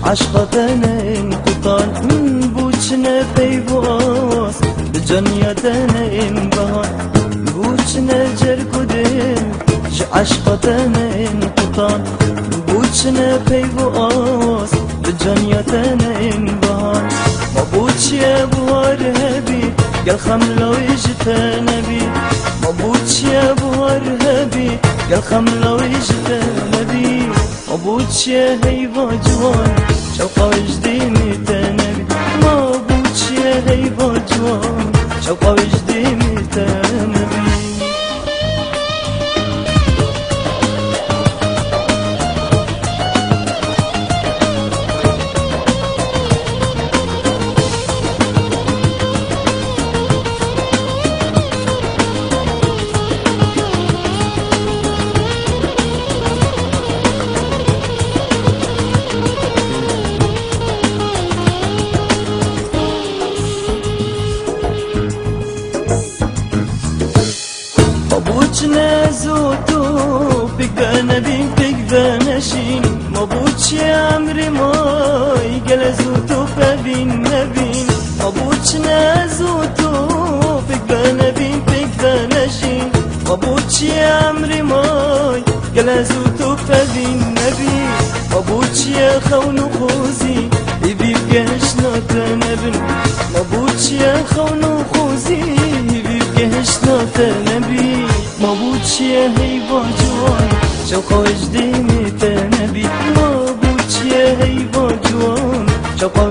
عشقتنا انقطان بوچنا پیواز بجنیتنا انبهان بوچنا جرکدن عشقتنا انقطان بوچنا پیواز بجنیتنا انبهان ما بوچی بوار هبی قل خملو اجتنبی ما بوچی بوار هبی قل خملو اجتنبی ما بوچی هیوا جوان شوقا وجدی میتنبی ما بوچی هیوا جوان شوقا وجدی میتنبی بوچنا زوتو بقبانا بين بقبانا شين ما بوچي عمري ماي قل زوتو فبين نبين ما بوچنا زوتو بقبانا بين بقبانا شين ما بوچي عمري ماي قل زوتو فبين نبين ما بوچي خون خوزي يبي بقشنا تنبن ما بوچي خون خوزي يبي بقشنا تنبين ما بوچی هیوا جوان شوقا وجدی میتنبی ما بوچی هیوا جوان شوقا